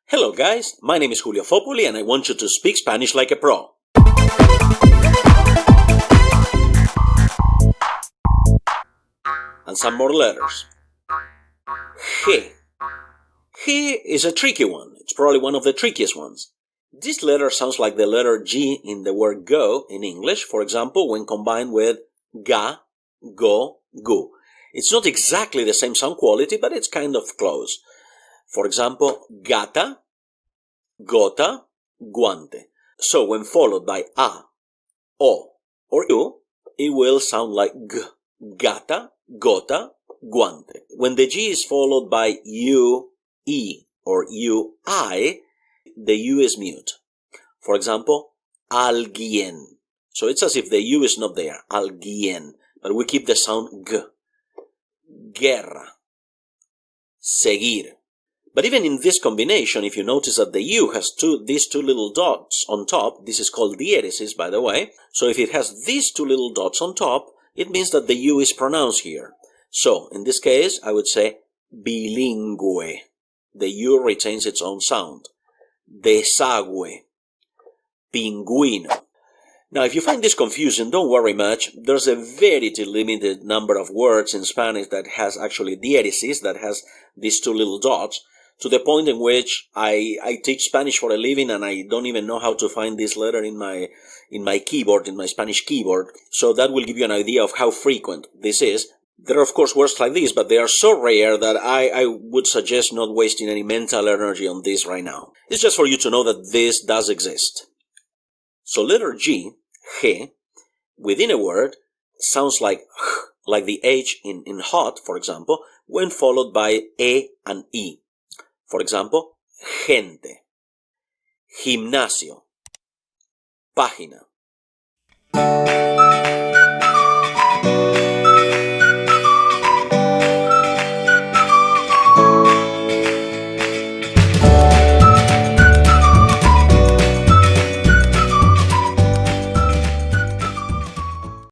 Hello guys, my name is Julio and I want you to speak Spanish like a pro. And some more letters. G. G is a tricky one. It's probably one of the trickiest ones. This letter sounds like the letter G in the word go in English, for example, when combined with ga, go, gu. It's not exactly the same sound quality, but it's kind of close. For example, gata, gota, guante. So when followed by a, o, or u, it will sound like g, gata, gota, guante. When the G is followed by u, e, or u, I, the u is mute. For example, alguien. So it's as if the u is not there, alguien, but we keep the sound g. Guerra, seguir. But even in this combination, if you notice that the U has these two little dots on top, this is called diéresis, by the way. So if it has these two little dots on top, it means that the U is pronounced here. So in this case, I would say bilingüe. The U retains its own sound. Desagüe. Pingüino. Now, if you find this confusing, don't worry much. There's a very limited number of words in Spanish that has actually diéresis, that has these two little dots, to the point in which I teach Spanish for a living and I don't even know how to find this letter in my keyboard, in my Spanish keyboard. So that will give you an idea of how frequent this is. There are, of course, words like this, but they are so rare that I would suggest not wasting any mental energy on this right now. It's just for you to know that this does exist. So letter G, within a word, sounds like the H in hot, for example, when followed by E and E. For example, gente, gimnasio, página.